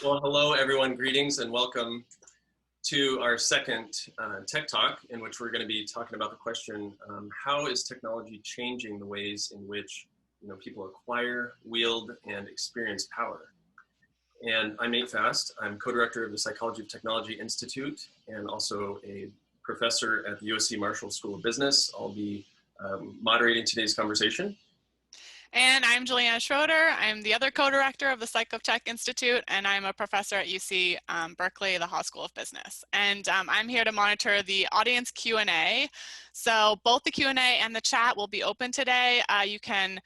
Well, hello everyone, greetings and welcome to our second Tech Talk, in which we're going to be talking about the question, how is technology changing the ways in which people acquire, wield, and experience power? And I'm Nate Fast. I'm co-director of the Psychology of Technology Institute and also a professor at the USC Marshall School of Business. I'll be moderating today's conversation. And I'm Juliana Schroeder. I'm the other co-director of the Psych of Tech Institute, and I'm a professor at UC Berkeley, the Haas School of Business. And I'm here to monitor the audience Q&A. So both the Q&A and the chat will be open today. You can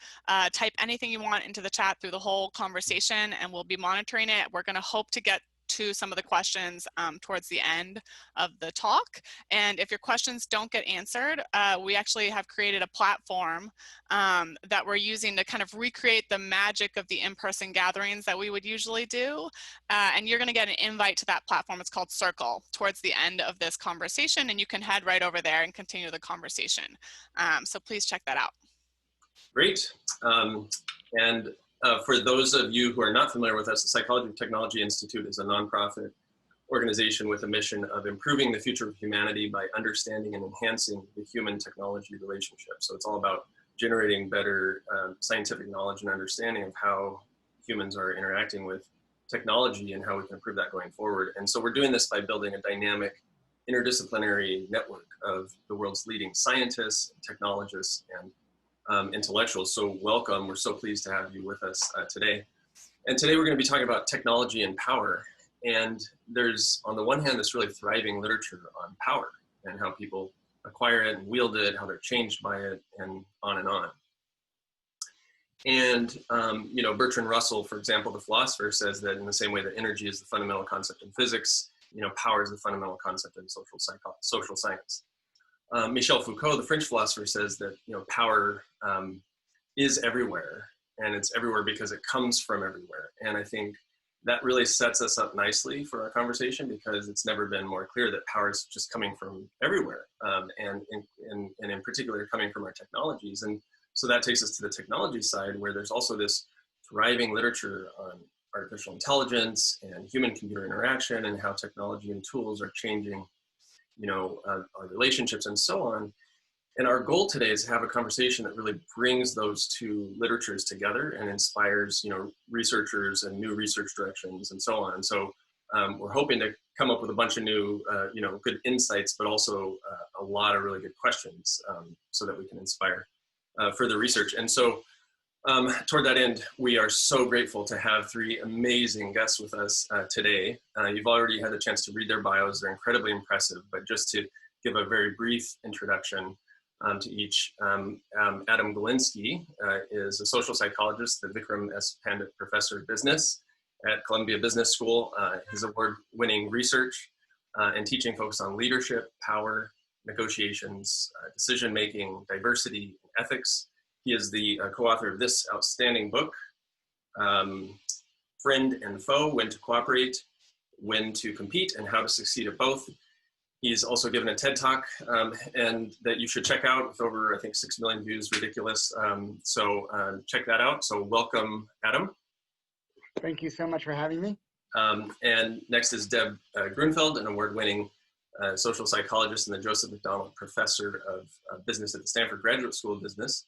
type anything you want into the chat through the whole conversation, and we'll be monitoring it. We're going to hope to get to some of the questions towards the end of the talk. And if your questions don't get answered, we actually have created a platform that we're using to kind of recreate the magic of the in-person gatherings that we would usually do. And you're gonna get an invite to that platform. It's called Circle towards the end of this conversation, and you can head right over there and continue the conversation. So please check that out. Great. For those of you who are not familiar with us, the Psychology of Technology Institute is a nonprofit organization with a mission of improving the future of humanity by understanding and enhancing the human-technology relationship. So it's all about generating better scientific knowledge and understanding of how humans are interacting with technology and how we can improve that going forward. And so we're doing this by building a dynamic interdisciplinary network of the world's leading scientists, technologists, and intellectuals. So welcome. We're so pleased to have you with us today. And today we're going to be talking about technology and power. And there's, on the one hand, this really thriving literature on power and how people acquire it and wield it, how they're changed by it, and on and on. And, Bertrand Russell, for example, the philosopher, says that in the same way that energy is the fundamental concept in physics, power is the fundamental concept in social science. Michel Foucault, the French philosopher, says that power is everywhere, and it's everywhere because it comes from everywhere. And I think that really sets us up nicely for our conversation, because it's never been more clear that power is just coming from everywhere, and in particular coming from our technologies. And so that takes us to the technology side, where there's also this thriving literature on artificial intelligence and human-computer interaction and how technology and tools are changing our relationships and so on. And our goal today is to have a conversation that really brings those two literatures together and inspires, researchers and new research directions and so on. And so we're hoping to come up with a bunch of new, good insights, but also a lot of really good questions so that we can inspire further research. And so toward that end, we are so grateful to have three amazing guests with us today. You've already had a chance to read their bios. They're incredibly impressive, but just to give a very brief introduction to each. Adam Galinsky is a social psychologist, the Vikram S. Pandit Professor of Business at Columbia Business School. His award-winning research and teaching focus on leadership, power, negotiations, decision-making, diversity, and ethics. He is the co-author of this outstanding book, Friend and Foe, When to Cooperate, When to Compete, and How to Succeed at Both. He's also given a TED Talk and that you should check out with over, I think, 6 million views, ridiculous. So check that out. So welcome, Adam. Thank you so much for having me. And next is Deb Grunfeld, an award-winning social psychologist and the Joseph McDonald Professor of Business at the Stanford Graduate School of Business.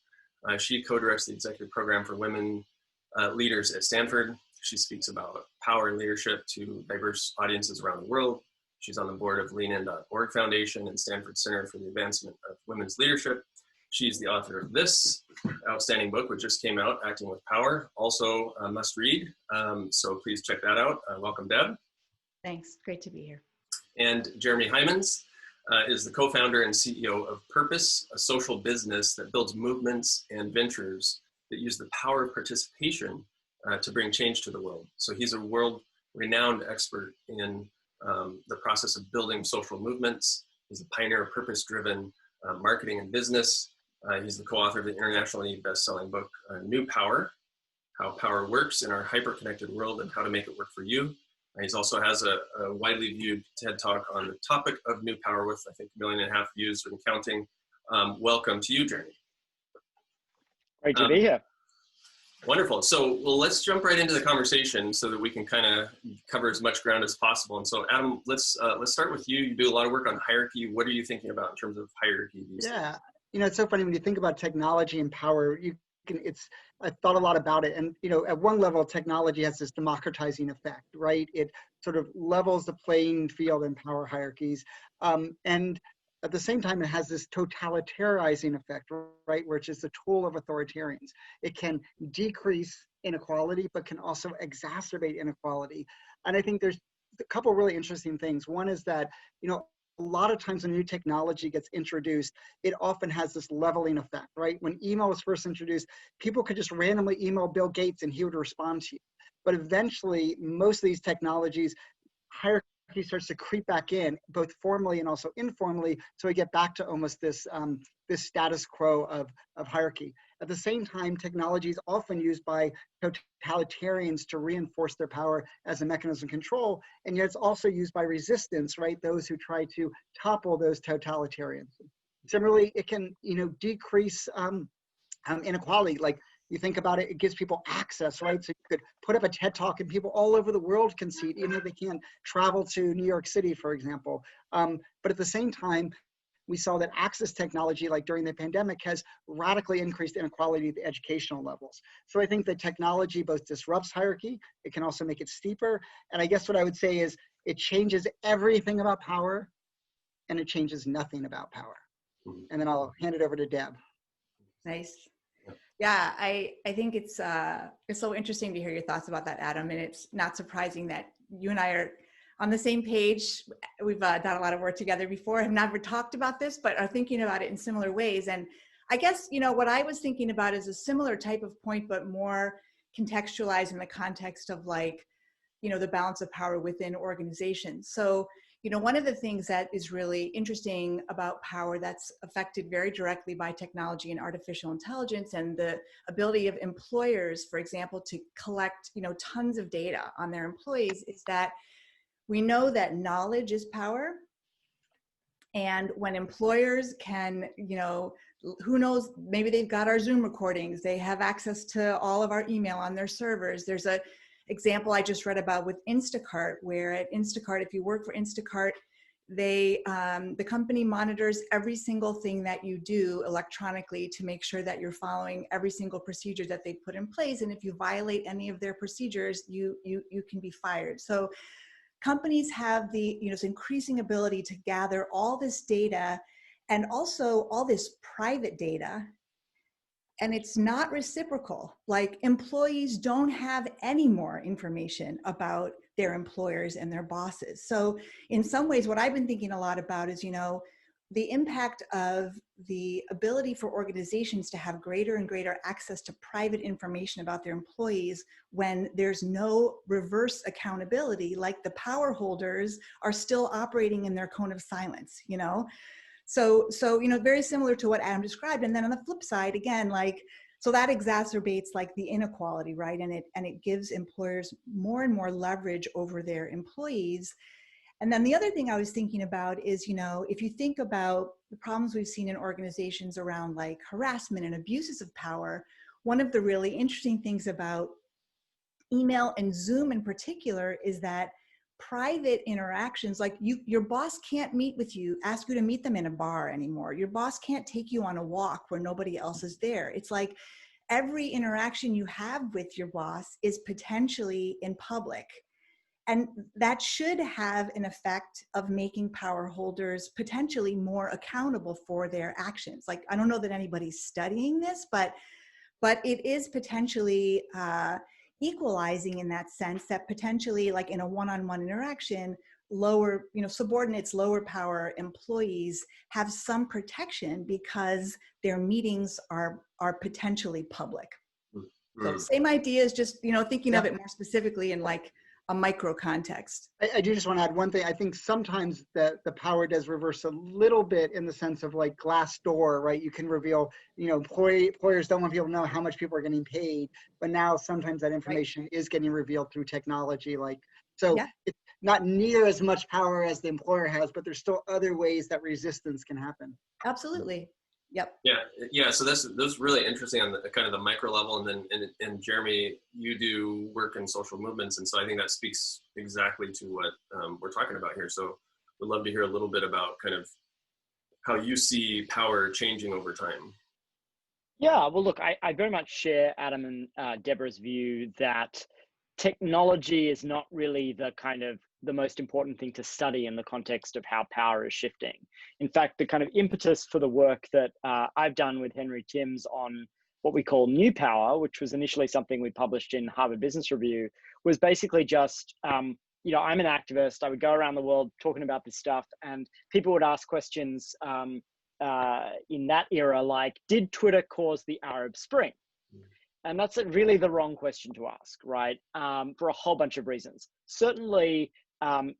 She co-directs the executive program for women leaders at Stanford. She speaks about power and leadership to diverse audiences around the world. She's on the board of leanin.org Foundation and Stanford Center for the Advancement of Women's Leadership. She's the author of this outstanding book, which just came out, Acting with Power, also a must read. So please check that out. Welcome, Deb. Thanks, great to be here. And Jeremy Heimans is the co-founder and CEO of Purpose, a social business that builds movements and ventures that use the power of participation to bring change to the world. So he's a world-renowned expert in the process of building social movements. He's a pioneer of purpose-driven marketing and business. He's the co-author of the internationally best-selling book, New Power, How Power Works in Our Hyper-Connected World and How to Make It Work for You. He also has a widely viewed TED Talk on the topic of new power with, I think, 1.5 million views and counting. Welcome to you, Jeremy. Great to be here. Wonderful. So, well, let's jump right into the conversation so that we can kind of cover as much ground as possible. And so, Adam, let's start with you. You do a lot of work on hierarchy. What are you thinking about in terms of hierarchy these days? Yeah, it's so funny when you think about technology and power. I thought a lot about it, and at one level, technology has this democratizing effect, right? It sort of levels the playing field in power hierarchies, and at the same time, it has this totalitarianizing effect, right, which is the tool of authoritarians. It can decrease inequality, but can also exacerbate inequality. And I think there's a couple really interesting things. One is that, a lot of times when new technology gets introduced, it often has this leveling effect, right? When email was first introduced, people could just randomly email Bill Gates and he would respond to you. But eventually, most of these technologies, hierarchy starts to creep back in, both formally and also informally, so we get back to almost this status quo of hierarchy. At the same time, technology is often used by totalitarians to reinforce their power as a mechanism of control, and yet it's also used by resistance, right? Those who try to topple those totalitarians. Similarly, it can, decrease inequality. Like, you think about it, it gives people access, right? So you could put up a TED Talk and people all over the world can see it, even if they can't travel to New York City, for example. But at the same time, we saw that access technology, like during the pandemic, has radically increased inequality at the educational levels. So I think that technology both disrupts hierarchy, it can also make it steeper. And I guess what I would say is it changes everything about power and it changes nothing about power. And then I'll hand it over to Deb. Nice. Yeah, I think it's so interesting to hear your thoughts about that, Adam. And it's not surprising that you and I are on the same page. We've done a lot of work together before, have never talked about this, but are thinking about it in similar ways. And I guess, what I was thinking about is a similar type of point, but more contextualized in the context of the balance of power within organizations. So, one of the things that is really interesting about power that's affected very directly by technology and artificial intelligence and the ability of employers, for example, to collect, tons of data on their employees is that we know that knowledge is power. And when employers can, who knows, maybe they've got our Zoom recordings, they have access to all of our email on their servers. There's a example I just read about with Instacart, where at Instacart, if you work for Instacart, the company monitors every single thing that you do electronically to make sure that you're following every single procedure that they put in place. And if you violate any of their procedures, you can be fired. So companies have this increasing ability to gather all this data and also all this private data. And it's not reciprocal. Like, employees don't have any more information about their employers and their bosses. So in some ways, what I've been thinking a lot about is, the impact of the ability for organizations to have greater and greater access to private information about their employees when there's no reverse accountability, like the power holders are still operating in their cone of silence, So, very similar to what Adam described. And then on the flip side, again, so that exacerbates the inequality, right? And it gives employers more and more leverage over their employees. And then the other thing I was thinking about is, if you think about the problems we've seen in organizations around harassment and abuses of power, one of the really interesting things about email and Zoom in particular is that private interactions, your boss can't meet with you, ask you to meet them in a bar anymore. Your boss can't take you on a walk where nobody else is there. It's like every interaction you have with your boss is potentially in public. And that should have an effect of making power holders potentially more accountable for their actions. I don't know that anybody's studying this, but it is potentially equalizing in that sense, that potentially in a one-on-one interaction, lower, subordinates, lower power employees have some protection because their meetings are potentially public. So same idea is just, thinking of it more specifically in a micro context. I do just want to add one thing. I think sometimes the power does reverse a little bit in the sense of Glassdoor, right? You can reveal, employers don't want people to know how much people are getting paid, but now sometimes that information is getting revealed through technology. It's not near as much power as the employer has, but there's still other ways that resistance can happen. Absolutely. Yep. Yeah. So that's really interesting on the kind of the micro level, and then and Jeremy, you do work in social movements, and so I think that speaks exactly to what we're talking about here. So we'd love to hear a little bit about kind of how you see power changing over time. Yeah, well, look, I very much share Adam and Deborah's view that technology is not really the most important thing to study in the context of how power is shifting. In fact, the kind of impetus for the work that I've done with Henry Timms on what we call new power, which was initially something we published in Harvard Business Review, was basically just, I'm an activist. I would go around the world talking about this stuff, and people would ask questions in that era, like, did Twitter cause the Arab Spring? And that's really the wrong question to ask, right? For a whole bunch of reasons. Certainly,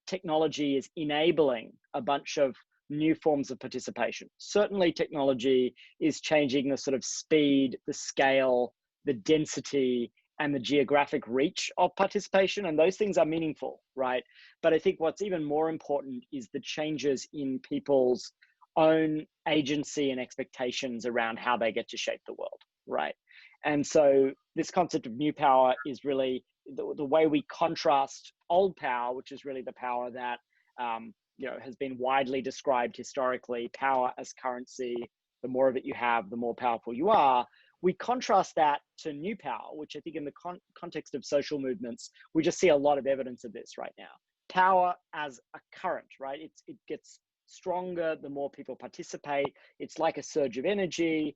technology is enabling a bunch of new forms of participation. Certainly, technology is changing the sort of speed, the scale, the density, and the geographic reach of participation. And those things are meaningful, right? But I think what's even more important is the changes in people's own agency and expectations around how they get to shape the world, right? And so this concept of new power is really the way we contrast old power, which is really the power that has been widely described historically, power as currency. The more of it you have, the more powerful you are. We contrast that to new power, which I think in the context of social movements, we just see a lot of evidence of this right now. Power as a current, right? It gets stronger the more people participate. It's like a surge of energy.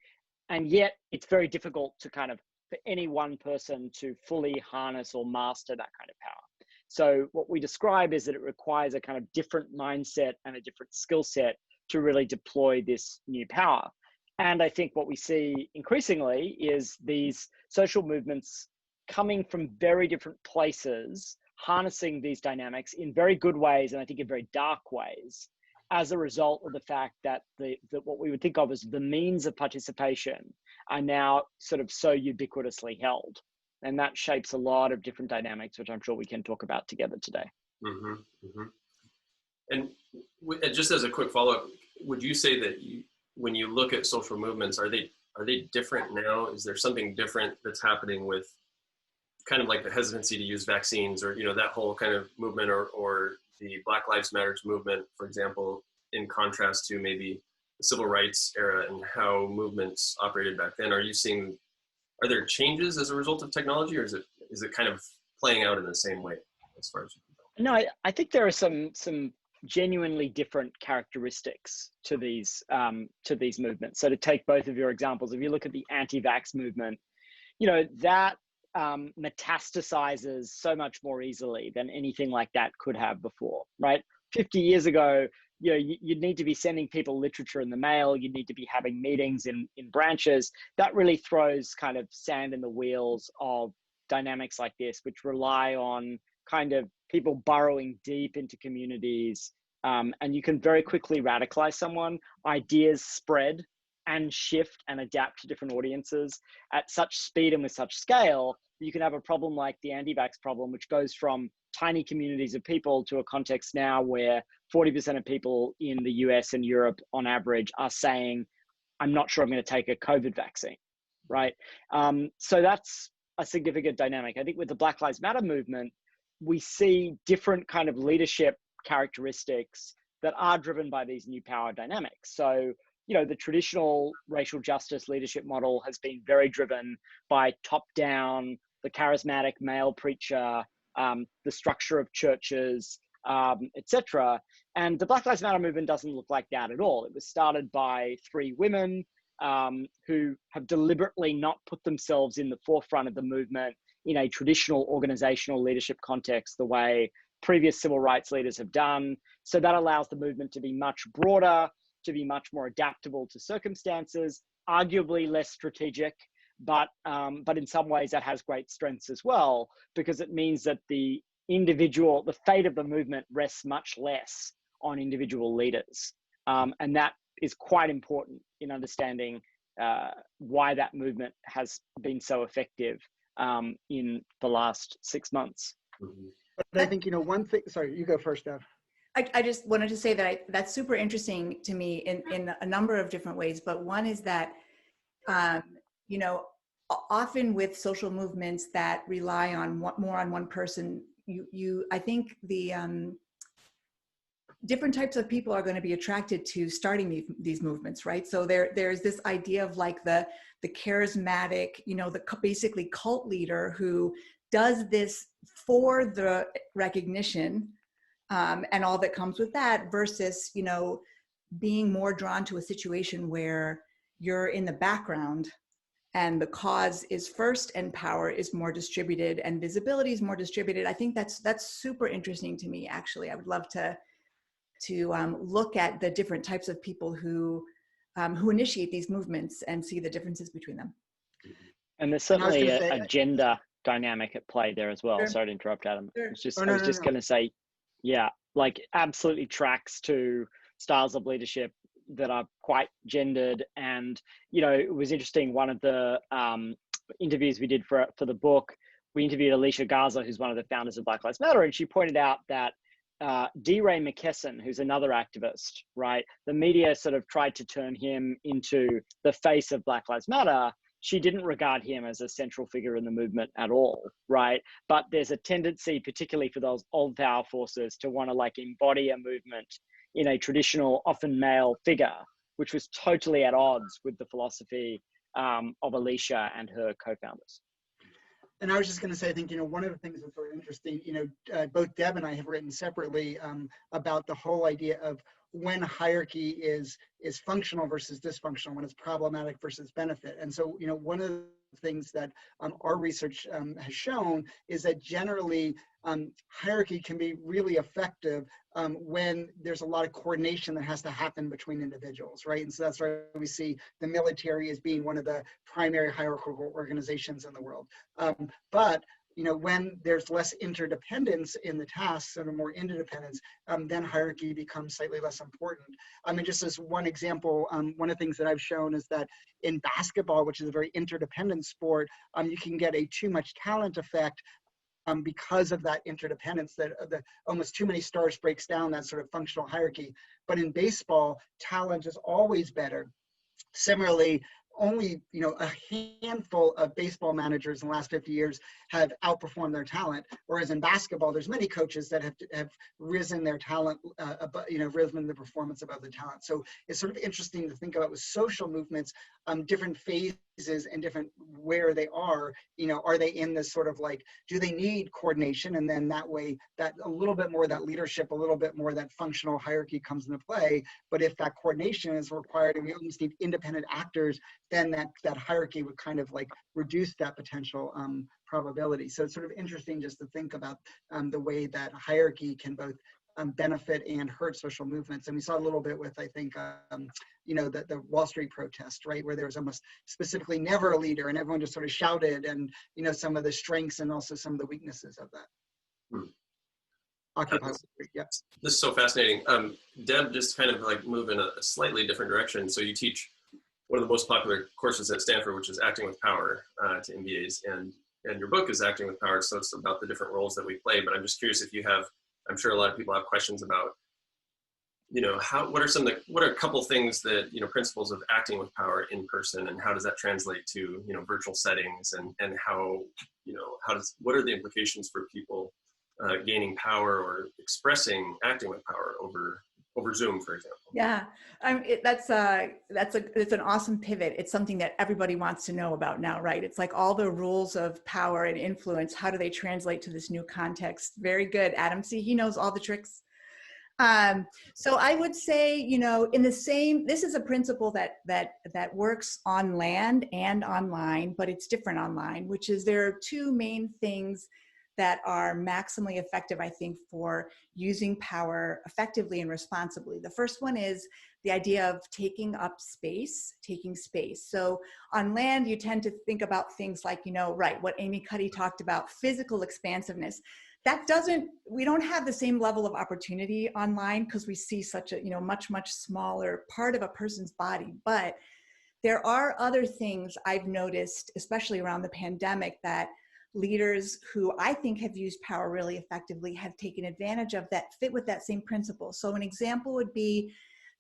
And yet it's very difficult to for any one person to fully harness or master that kind of power. So what we describe is that it requires a kind of different mindset and a different skill set to really deploy this new power. And I think what we see increasingly is these social movements coming from very different places, harnessing these dynamics in very good ways, and I think in very dark ways, as a result of the fact that what we would think of as the means of participation are now sort of so ubiquitously held. And that shapes a lot of different dynamics, which I'm sure we can talk about together today. Mm-hmm, mm-hmm. And just as a quick follow-up, would you say that when you look at social movements, are they different now? Is there something different that's happening with kind of like the hesitancy to use vaccines, or that whole kind of movement, or the Black Lives Matters movement, for example, in contrast to maybe the civil rights era and how movements operated back then? Are there changes as a result of technology, or is it kind of playing out in the same way as far as you can tell? No, I think there are some genuinely different characteristics to these movements. So to take both of your examples, if you look at the anti-vax movement, that metastasizes so much more easily than anything like that could have before, right? 50 years ago, you'd need to be sending people literature in the mail. You'd need to be having meetings in branches. That really throws kind of sand in the wheels of dynamics like this, which rely on kind of people burrowing deep into communities. And you can very quickly radicalize someone. Ideas spread and shift and adapt to different audiences at such speed and with such scale. You can have a problem like the anti-vax problem, which goes from tiny communities of people to a context now where 40% of people in the US and Europe on average are saying, I'm not sure I'm going to take a COVID vaccine, right? So that's a significant dynamic. I think with the Black Lives Matter movement, we see different kind of leadership characteristics that are driven by these new power dynamics. So, the traditional racial justice leadership model has been very driven by top-down, the charismatic male preacher, the structure of churches, etc. And the Black Lives Matter movement doesn't look like that at all. It was started by 3 women who have deliberately not put themselves in the forefront of the movement in a traditional organizational leadership context, the way previous civil rights leaders have done. So that allows the movement to be much broader, to be much more adaptable to circumstances, arguably less strategic, but in some ways that has great strengths as well, because it means that the fate of the movement rests much less on individual leaders. And that is quite important in understanding why that movement has been so effective in the last 6 months. But I think, one thing, sorry, you go first, Deb. I just wanted to say that that's super interesting to me in a number of different ways. But one is that, you know, often with social movements that rely on more on one person, I think the different types of people are going to be attracted to starting these movements, right? So there's this idea of like the charismatic, you know, the basically cult leader who does this for the recognition and all that comes with that, versus, you know, being more drawn to a situation where you're in the background and the cause is first and power is more distributed and visibility is more distributed. I think that's super interesting to me, actually. I would love to look at the different types of people who initiate these movements and see the differences between them. And there's certainly a gender dynamic at play there as well. Sure. Sorry to interrupt, Adam. Sure. I was just going to say, yeah, like absolutely tracks to styles of leadership that are quite gendered. And, you know, it was interesting. One of the interviews we did for the book, we interviewed Alicia Garza, who's one of the founders of Black Lives Matter. And she pointed out that D. Ray McKesson, who's another activist, right? The media sort of tried to turn him into the face of Black Lives Matter. She didn't regard him as a central figure in the movement at all, right? But there's a tendency, particularly for those old power forces, to want to like embody a movement in a traditional, often male figure, which was totally at odds with the philosophy of Alicia and her co-founders. And I was just going to say, I think, you know, one of the things that's really interesting, you know, both Deb and I have written separately about the whole idea of when hierarchy is functional versus dysfunctional, when it's problematic versus benefit. And so, you know, one of the things that our research has shown is that generally hierarchy can be really effective when there's a lot of coordination that has to happen between individuals, right? And so that's why we see the military as being one of the primary hierarchical organizations in the world. But you know, when there's less interdependence in the tasks and more interdependence, then hierarchy becomes slightly less important. I mean, just as one example, one of the things that I've shown is that in basketball, which is a very interdependent sport, you can get a too much talent effect because of that interdependence, that almost too many stars breaks down that sort of functional hierarchy. But in baseball, talent is always better. Similarly, only, you know, a handful of baseball managers in the last 50 years have outperformed their talent, whereas in basketball, there's many coaches that have risen their talent, you know, risen the performance above the talent. So it's sort of interesting to think about with social movements, different phases and different where they are, you know, are they in this sort of like, do they need coordination? And then that way, that a little bit more of that leadership, a little bit more of that functional hierarchy comes into play. But if that coordination is required and we almost need independent actors, then that hierarchy would kind of like reduce that potential probability. So it's sort of interesting just to think about the way that hierarchy can both benefit and hurt social movements. And we saw a little bit with, I think, you know, the Wall Street protest, right, where there was almost specifically never a leader and everyone just sort of shouted, and, you know, some of the strengths and also some of the weaknesses of that. Occupy. Yeah. This is so fascinating. Deb, just kind of like move in a slightly different direction. So you teach one of the most popular courses at Stanford, which is Acting with Power to MBAs, and your book is Acting with Power, so it's about the different roles that we play. But I'm just curious if you have, I'm sure a lot of people have questions about, you know, what are a couple things that, you know, principles of acting with power in person, and how does that translate to, you know, virtual settings, and how, you know, what are the implications for people gaining power or expressing acting with power over Zoom, for example? Yeah, it's an awesome pivot. It's something that everybody wants to know about now, right? It's like all the rules of power and influence, how do they translate to this new context? Very good, Adam. See, he knows all the tricks. So I would say, you know, this is a principle that works on land and online, but it's different online, which is there are two main things that are maximally effective, I think, for using power effectively and responsibly. The first one is the idea of taking space. So on land, you tend to think about things like, you know, right, what Amy Cuddy talked about, physical expansiveness. We don't have the same level of opportunity online because we see such a, you know, much, much smaller part of a person's body. But there are other things I've noticed, especially around the pandemic, that leaders who I think have used power really effectively have taken advantage of that fit with that same principle. So an example would be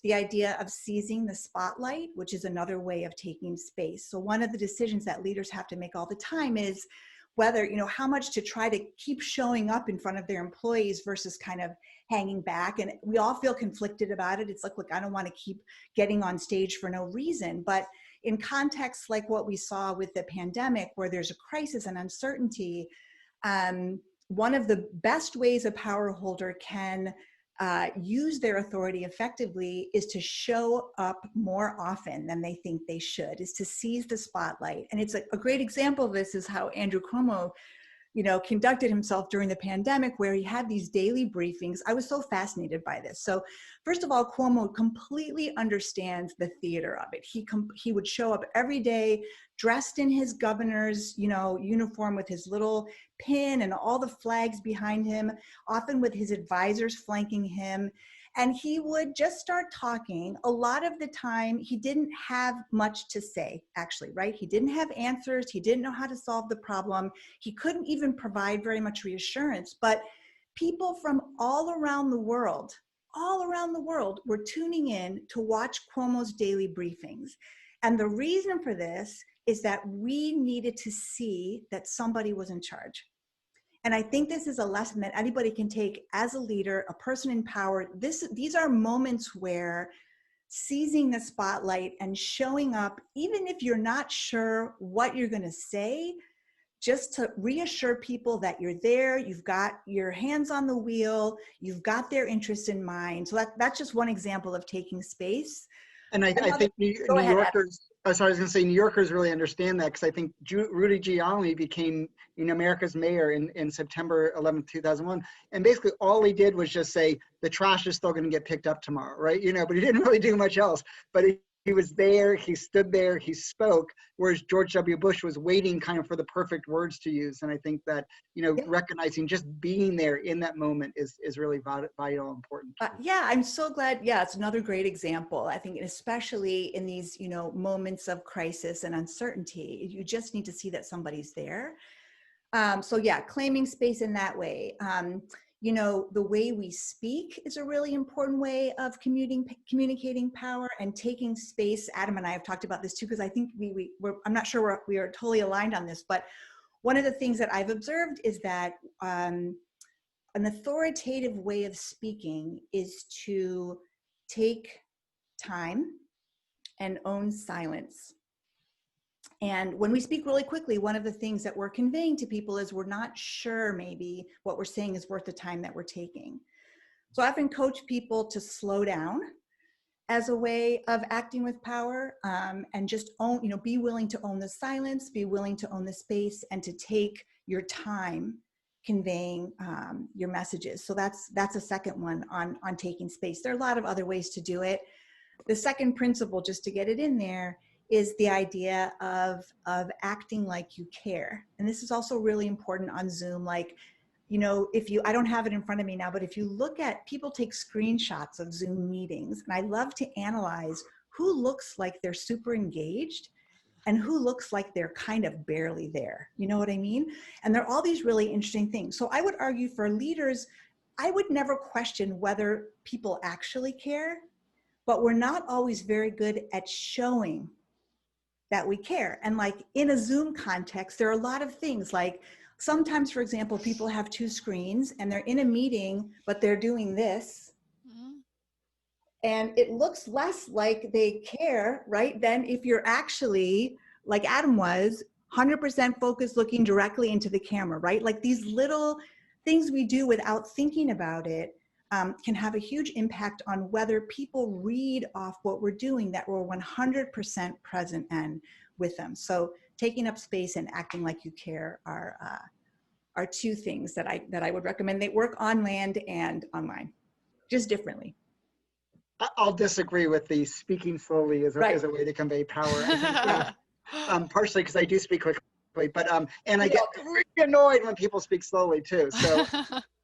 the idea of seizing the spotlight, which is another way of taking space. So one of the decisions that leaders have to make all the time is whether, you know, how much to try to keep showing up in front of their employees versus kind of hanging back. And we all feel conflicted about it. It's like, look, I don't want to keep getting on stage for no reason. But in contexts like what we saw with the pandemic, where there's a crisis and uncertainty, one of the best ways a power holder can use their authority effectively is to show up more often than they think they should, is to seize the spotlight. And it's a great example of this is how Andrew Cuomo, you know, conducted himself during the pandemic, where he had these daily briefings. I was so fascinated by this. So first of all, Cuomo completely understands the theater of it. He would show up every day dressed in his governor's, you know, uniform with his little pin and all the flags behind him, often with his advisors flanking him. And he would just start talking. A lot of the time, he didn't have much to say, actually, right? He didn't have answers. He didn't know how to solve the problem. He couldn't even provide very much reassurance. But people from all around the world were tuning in to watch Cuomo's daily briefings. And the reason for this is that we needed to see that somebody was in charge. And I think this is a lesson that anybody can take as a leader, a person in power. These are moments where seizing the spotlight and showing up, even if you're not sure what you're going to say, just to reassure people that you're there, you've got your hands on the wheel, you've got their interests in mind. So that's just one example of taking space. And I think New Yorkers, I was going to say New Yorkers really understand that, because I think Rudy Giuliani became, you know, America's mayor in September 11th, 2001. And basically all he did was just say, the trash is still going to get picked up tomorrow, right? You know, but he didn't really do much else. But he was there, he stood there, he spoke, whereas George W. Bush was waiting kind of for the perfect words to use. And I think that, you know, recognizing just being there in that moment is really vital, important. Yeah, I'm so glad. Yeah, it's another great example. I think especially in these, you know, moments of crisis and uncertainty, you just need to see that somebody's there. So yeah, claiming space in that way. You know, the way we speak is a really important way of communicating power and taking space. Adam and I have talked about this too, because I think I'm not sure we are totally aligned on this, but one of the things that I've observed is that an authoritative way of speaking is to take time and own silence. And when we speak really quickly, one of the things that we're conveying to people is we're not sure maybe what we're saying is worth the time that we're taking. So I often coach people to slow down as a way of acting with power, and just own, you know, be willing to own the silence, be willing to own the space, and to take your time conveying your messages. So that's a second one on taking space. There are a lot of other ways to do it. The second principle, just to get it in there, is the idea of acting like you care. And this is also really important on Zoom. Like, you know, I don't have it in front of me now, but if you look at, people take screenshots of Zoom meetings, and I love to analyze who looks like they're super engaged and who looks like they're kind of barely there. You know what I mean? And there are all these really interesting things. So I would argue for leaders, I would never question whether people actually care, but we're not always very good at showing that we care. And like in a Zoom context, there are a lot of things, like sometimes, for example, people have two screens and they're in a meeting, but they're doing this. Mm-hmm. And it looks less like they care, right? Than if you're actually, like Adam was, 100% focused, looking directly into the camera, right? Like these little things we do without thinking about it can have a huge impact on whether people read off what we're doing, that we're 100% present and with them. So taking up space and acting like you care are two things that I would recommend. They work on land and online, just differently. I'll disagree with the speaking slowly as a way to convey power. I think, partially because I do speak quickly, but and I get really annoyed when people speak slowly too. So.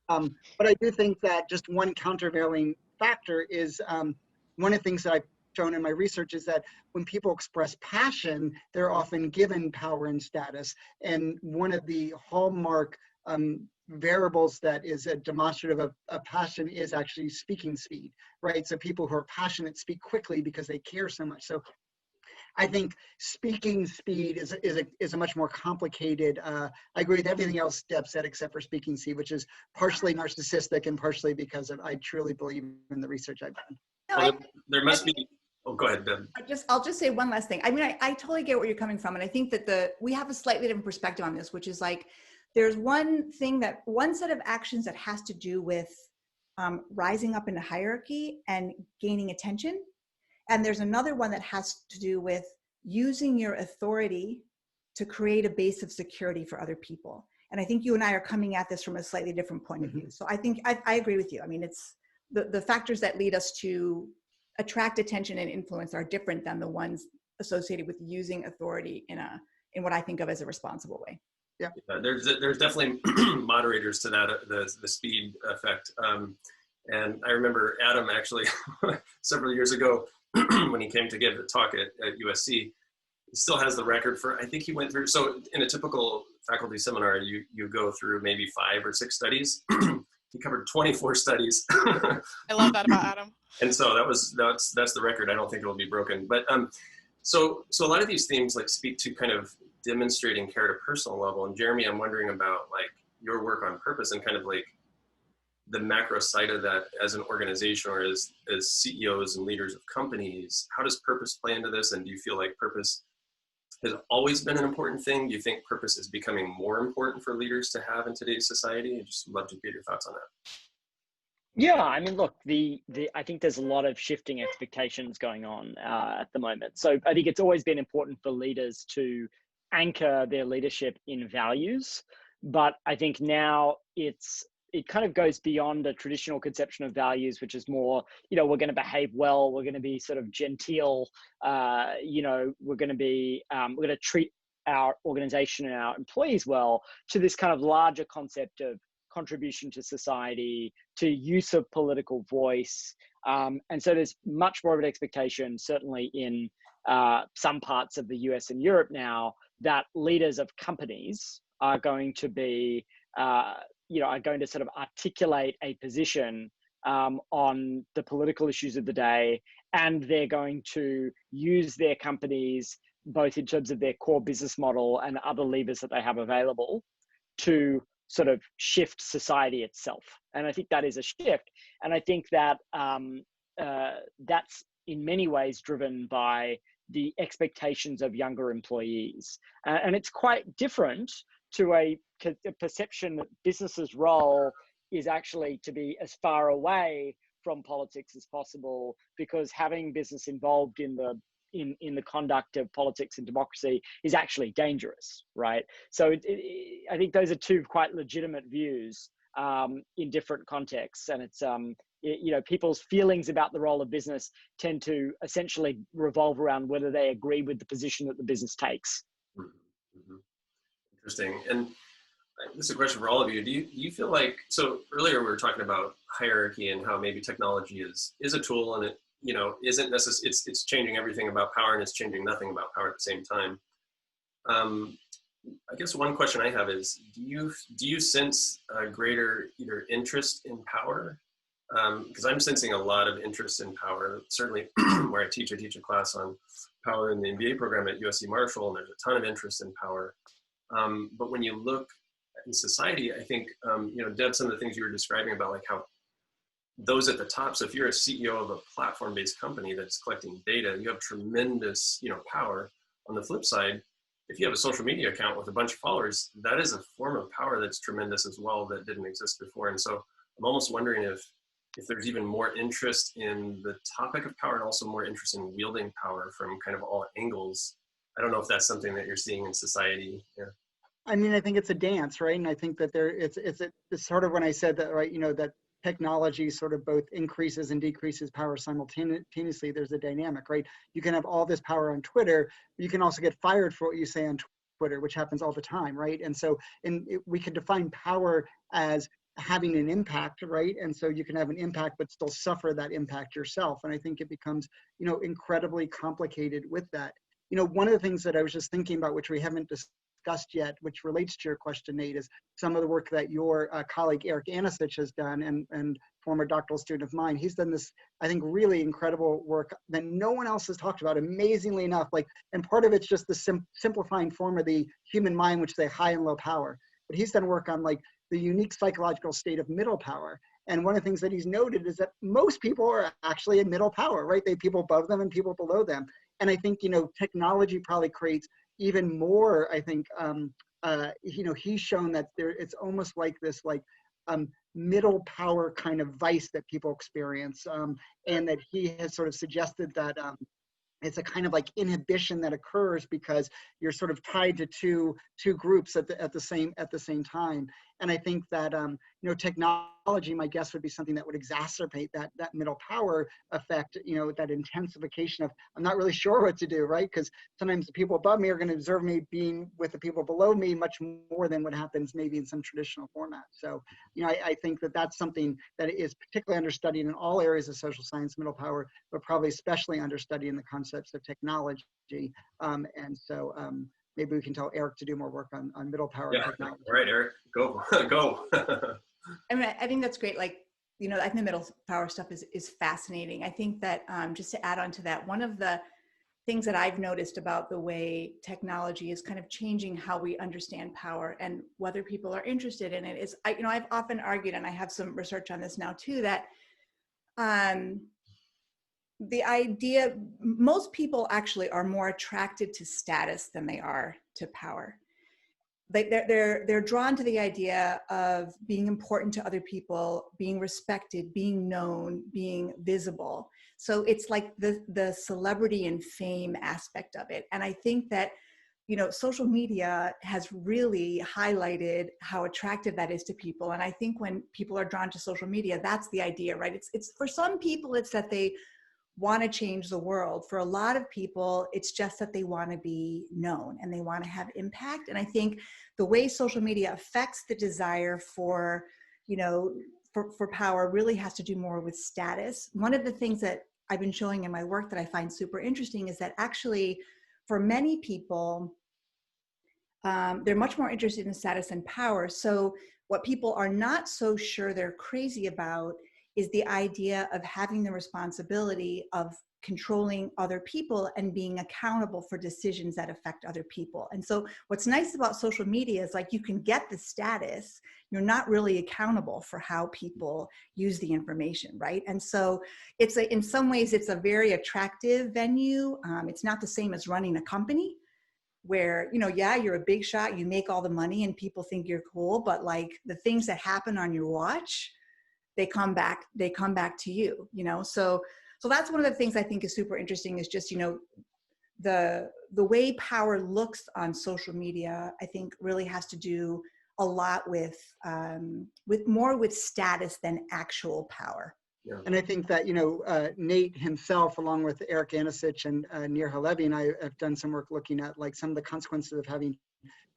But I do think that just one countervailing factor is one of the things that I shown in my research is that when people express passion, they're often given power and status. And one of the hallmark variables that is a demonstrative of passion is actually speaking speed, right? So people who are passionate speak quickly because they care so much. So I think speaking speed is a much more complicated, I agree with everything else Deb said except for speaking speed, which is partially narcissistic and partially because I truly believe in the research I've done. Well, there must be, oh, go ahead, Deb. I'll just say one last thing. I mean, I totally get where you're coming from. And I think that we have a slightly different perspective on this, which is like, there's one set of actions that has to do with rising up in a hierarchy and gaining attention. And there's another one that has to do with using your authority to create a base of security for other people. And I think you and I are coming at this from a slightly different point of view. So I think I agree with you. I mean, it's the factors that lead us to attract attention and influence are different than the ones associated with using authority in what I think of as a responsible way. Yeah, there's definitely moderators to that, the speed effect. And I remember Adam actually several years ago when he came to give a talk at USC, he still has the record for, I think he went through, so in a typical faculty seminar, you go through maybe 5 or 6 studies. He covered 24 studies. I love that about Adam. And so that's the record. I don't think it'll be broken. But so a lot of these themes like speak to kind of demonstrating care at a personal level. And Jeremy, I'm wondering about like your work on purpose and kind of like the macro side of that as an organization or as CEOs and leaders of companies. How does purpose play into this? And do you feel like purpose has always been an important thing? Do you think purpose is becoming more important for leaders to have in today's society? I'd just love to get your thoughts on that. Yeah, I mean, look, I think there's a lot of shifting expectations going on at the moment. So I think it's always been important for leaders to anchor their leadership in values, but I think now it kind of goes beyond a traditional conception of values, which is more, we're going to behave well, we're going to be sort of genteel, we're going to treat our organization and our employees well, to this kind of larger concept of contribution to society, to use of political voice. And so there's much more of an expectation, certainly in some parts of the US and Europe now, that leaders of companies are going to be, are going to sort of articulate a position on the political issues of the day, and they're going to use their companies, both in terms of their core business model and other levers that they have available, to sort of shift society itself. And I think that is a shift. And I think that that's in many ways driven by the expectations of younger employees. And it's quite different to a perception that business's role is actually to be as far away from politics as possible, because having business involved in the conduct of politics and democracy is actually dangerous, right? So I think those are two quite legitimate views in different contexts. And it's, people's feelings about the role of business tend to essentially revolve around whether they agree with the position that the business takes. Mm-hmm. Interesting. And this is a question for all of you. Do you feel like, so earlier we were talking about hierarchy and how maybe technology is a tool, and it, isn't necessarily, it's changing everything about power and it's changing nothing about power at the same time. I guess one question I have is, do you sense a greater either interest in power? Because I'm sensing a lot of interest in power, certainly where I teach a class on power in the MBA program at USC Marshall, and there's a ton of interest in power. But when you look in society, I think, Deb, some of the things you were describing about like how those at the top, so if you're a CEO of a platform-based company that's collecting data, you have tremendous, power. On the flip side, if you have a social media account with a bunch of followers, that is a form of power that's tremendous as well that didn't exist before. And so I'm almost wondering if there's even more interest in the topic of power and also more interest in wielding power from kind of all angles. I don't know if that's something that you're seeing in society. Yeah. I mean, I think it's a dance, right? And I think that it's sort of when I said that, right, that technology sort of both increases and decreases power simultaneously. There's a dynamic, right? You can have all this power on Twitter, but you can also get fired for what you say on Twitter, which happens all the time, right? And so we can define power as having an impact, right? And so you can have an impact, but still suffer that impact yourself. And I think it becomes, incredibly complicated with that. One of the things that I was just thinking about, which we haven't discussed yet, which relates to your question, Nate, is some of the work that your colleague Eric Anisich has done, and former doctoral student of mine. He's done this, I think, really incredible work that no one else has talked about, amazingly enough. And part of it's just the simplifying form of the human mind, which they high and low power. But he's done work on the unique psychological state of middle power. And one of the things that he's noted is that most people are actually in middle power, right? They have people above them and people below them. And I think, technology probably creates even more, I think, he's shown that it's almost like this, middle power kind of vice that people experience. And that he has sort of suggested that it's a kind of inhibition that occurs because you're sort of tied to two groups at the same time. And I think that technology, my guess would be something that would exacerbate that middle power effect, that intensification of, I'm not really sure what to do, right? Because sometimes the people above me are going to observe me being with the people below me much more than what happens maybe in some traditional format. So, I think that that's something that is particularly understudied in all areas of social science, middle power, but probably especially understudied in the concepts of technology. And so maybe we can tell Eric to do more work on middle power technology. All right, Eric, go. I think that's great. I think the middle power stuff is fascinating. I think that just to add on to that, one of the things that I've noticed about the way technology is kind of changing how we understand power and whether people are interested in it is, I've often argued, and I have some research on this now too, that the idea, most people actually are more attracted to status than they are to power. They're drawn to the idea of being important to other people, being respected, being known, being visible. So it's like the celebrity and fame aspect of it. And I think that, social media has really highlighted how attractive that is to people. And I think when people are drawn to social media, that's the idea, right? It's for some people, it's that they want to change the world. For a lot of people, it's just that they want to be known and they want to have impact. And I think the way social media affects the desire for power really has to do more with status. One of the things that I've been showing in my work that I find super interesting is that actually for many people, they're much more interested in status and power. So what people are not so sure they're crazy about is the idea of having the responsibility of controlling other people and being accountable for decisions that affect other people. And so what's nice about social media is you can get the status, you're not really accountable for how people use the information, right? And so in some ways, it's a very attractive venue. It's not the same as running a company where, you're a big shot, you make all the money and people think you're cool, but the things that happen on your watch, they come back to you, So that's one of the things I think is super interesting is just, the way power looks on social media, I think really has to do a lot with more with status than actual power. Yeah. And I think that, Nate himself, along with Eric Anisich and Nir Halevi, and I have done some work looking at some of the consequences of having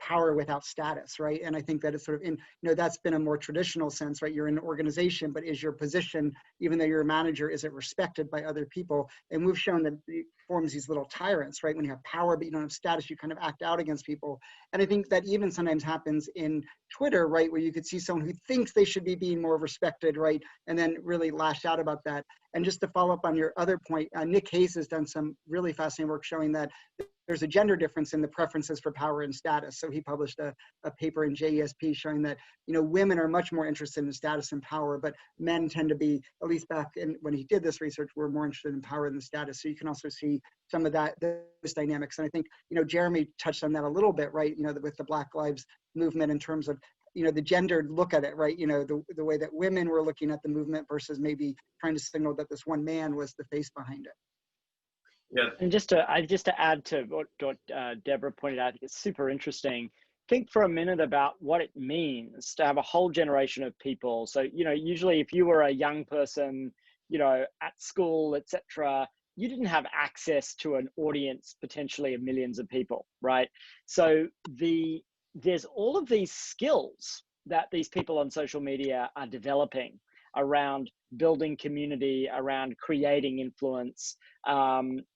power without status, right? And I think that it's sort of that's been a more traditional sense, right? You're in an organization, but is your position, even though you're a manager, is it respected by other people? And we've shown that it forms these little tyrants, right? When you have power, but you don't have status, you kind of act out against people. And I think that even sometimes happens in Twitter, right? Where you could see someone who thinks they should be being more respected, right? And then really lash out about that. And just to follow up on your other point, Nick Hayes has done some really fascinating work showing that there's a gender difference in the preferences for power and status. So he published a paper in JESP showing that, women are much more interested in status and power, but men tend to be, at least back when he did this research, were more interested in power than status. So you can also see some of those dynamics. And I think, Jeremy touched on that a little bit, right? With the Black Lives movement in terms of, the gendered look at it, right? The way that women were looking at the movement versus maybe trying to signal that this one man was the face behind it. Yeah. And just to add to what Deborah pointed out, it's super interesting. Think for a minute about what it means to have a whole generation of people. So, usually if you were a young person, at school, etc., you didn't have access to an audience potentially of millions of people, right? So there's all of these skills that these people on social media are developing around building community, around creating influence,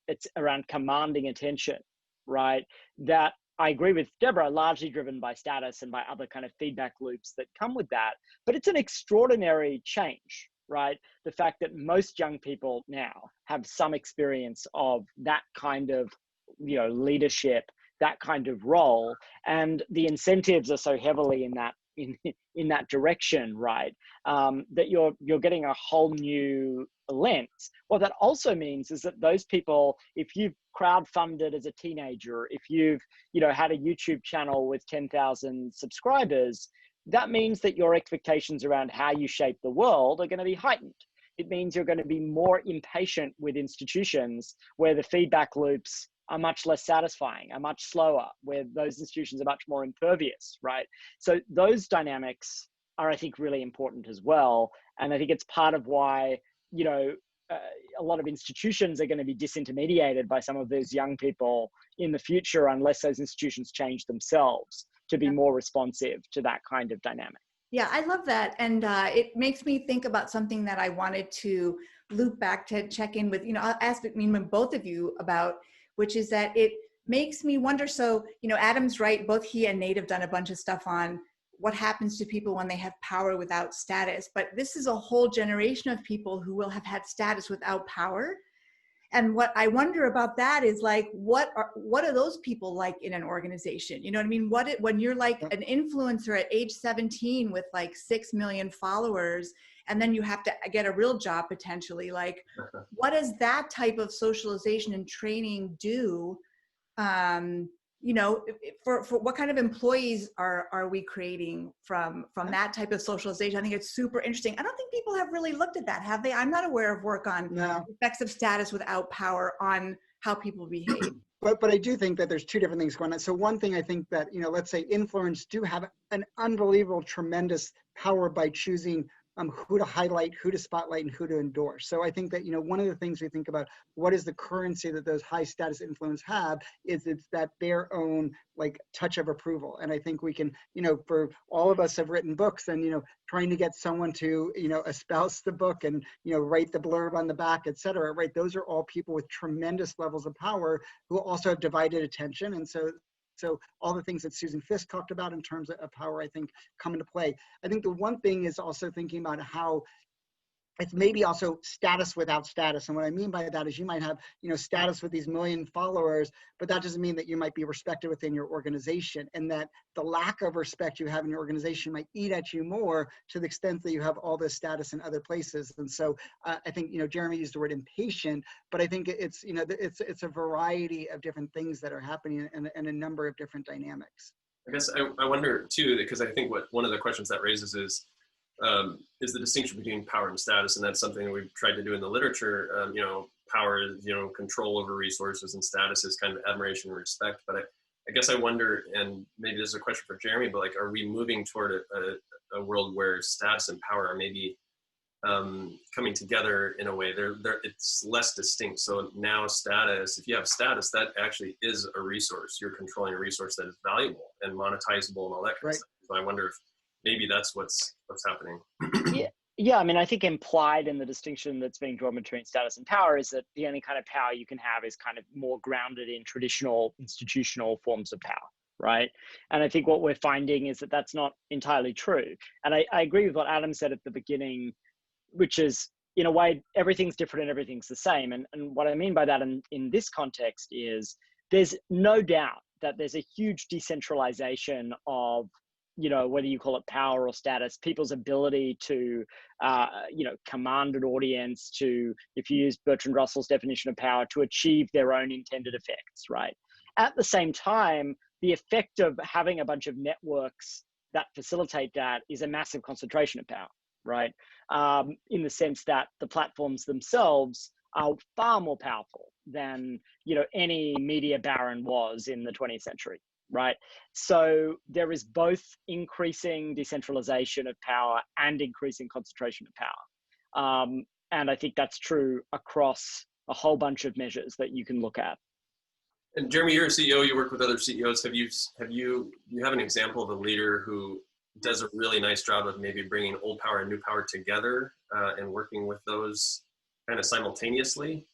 it's around commanding attention, right? That I agree with Deborah, largely driven by status and by other kind of feedback loops that come with that. But it's an extraordinary change, right? The fact that most young people now have some experience of that kind of, leadership, that kind of role, and the incentives are so heavily in that direction, right? That you're getting a whole new lens. What that also means is that those people, if you've crowdfunded as a teenager, if you've had a YouTube channel with 10,000 subscribers, that means that your expectations around how you shape the world are going to be heightened. It means you're going to be more impatient with institutions where the feedback loops are much less satisfying, are much slower, where those institutions are much more impervious, right? So those dynamics are, I think, really important as well. And I think it's part of why, a lot of institutions are going to be disintermediated by some of those young people in the future, unless those institutions change themselves to be more responsive to that kind of dynamic. Yeah, I love that. And it makes me think about something that I wanted to loop back to check in with, I'll ask both of you about, which is that it makes me wonder. So, Adam's right, both he and Nate have done a bunch of stuff on what happens to people when they have power without status. But this is a whole generation of people who will have had status without power. And what I wonder about that is like, what are those people like in an organization? You know what I mean? When you're like an influencer at age 17 with like 6 million followers, and then you have to get a real job potentially, like, what does that type of socialization and training do? For what kind of employees are we creating from that type of socialization? I think it's super interesting. I don't think people have really looked at that, have they? I'm not aware of work on effects of status without power on how people behave. But I do think that there's two different things going on. So one thing I think that, let's say influencers do have an unbelievable, tremendous power by choosing who to highlight, who to spotlight, and who to endorse. So I think that, one of the things we think about, what is the currency that those high status influencers have, is it's that their own like touch of approval. And I think we can, for all of us have written books, and, trying to get someone to, espouse the book and, write the blurb on the back, et cetera, right? Those are all people with tremendous levels of power who also have divided attention. And so all the things that Susan Fisk talked about in terms of power, I think, come into play. I think the one thing is also thinking about how it's maybe also status without status. And what I mean by that is you might have, status with these million followers, but that doesn't mean that you might be respected within your organization, and that the lack of respect you have in your organization might eat at you more to the extent that you have all this status in other places. And so I think, Jeremy used the word impatient, but I think it's, it's a variety of different things that are happening and a number of different dynamics. I guess I wonder too, because I think one of the questions that raises is the distinction between power and status, and that's something that we've tried to do in the literature. Power is, control over resources, and status is kind of admiration and respect. But I guess I wonder, and maybe this is a question for Jeremy, but like, are we moving toward a world where status and power are maybe coming together in a way it's less distinct? So now status, if you have status, that actually is a resource. You're controlling a resource that is valuable and monetizable and all that kind of stuff. So I wonder if maybe that's what's happening. Yeah. I mean, I think implied in the distinction that's being drawn between status and power is that the only kind of power you can have is kind of more grounded in traditional institutional forms of power, right? And I think what we're finding is that that's not entirely true. And I agree with what Adam said at the beginning, which is, in a way, everything's different and everything's the same. And what I mean by that in this context is there's no doubt that there's a huge decentralization of, whether you call it power or status, people's ability to, command an audience, to, if you use Bertrand Russell's definition of power, to achieve their own intended effects, right? At the same time, the effect of having a bunch of networks that facilitate that is a massive concentration of power, right? In the sense that the platforms themselves are far more powerful than, any media baron was in the 20th century. Right. So there is both increasing decentralization of power and increasing concentration of power. And I think that's true across a whole bunch of measures that you can look at. And Jeremy, you're a CEO, you work with other CEOs. You have an example of a leader who does a really nice job of maybe bringing old power and new power together and working with those kind of simultaneously?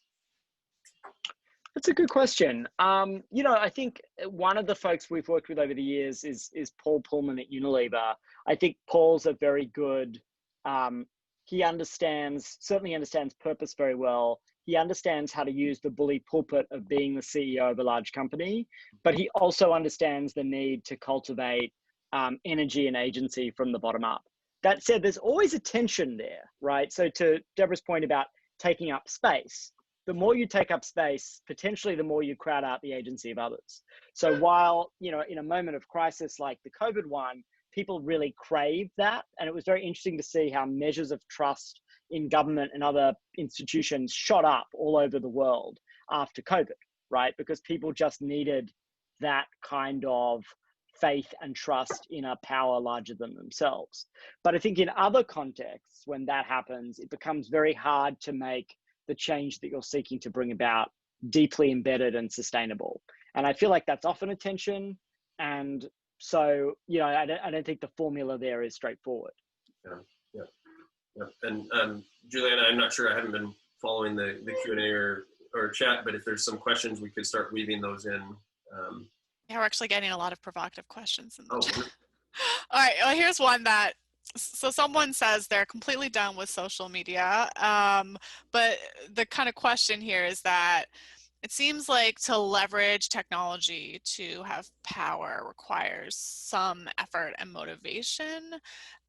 That's a good question. You know, I think one of the folks we've worked with over the years is Paul Pullman at Unilever. I think Paul's a very good, he certainly understands purpose very well. He understands how to use the bully pulpit of being the CEO of a large company, but he also understands the need to cultivate energy and agency from the bottom up. That said, there's always a tension there, right? So to Deborah's point about taking up space, the more you take up space, potentially the more you crowd out the agency of others. So while, you know, in a moment of crisis like the COVID one, people really crave that. And it was very interesting to see how measures of trust in government and other institutions shot up all over the world after COVID, right? Because people just needed that kind of faith and trust in a power larger than themselves. But I think in other contexts, when that happens, it becomes very hard to make the change that you're seeking to bring about deeply embedded and sustainable. And I feel like that's often a tension. And so, you know, I don't think the formula there is straightforward. Yeah. And Juliana, I'm not sure, I haven't been following the Q&A or chat, but if there's some questions, we could start weaving those in. Yeah, we're actually getting a lot of provocative questions in the chat. All right, well, here's one that, so someone says they're completely done with social media, but the kind of question here is that it seems like to leverage technology to have power requires some effort and motivation.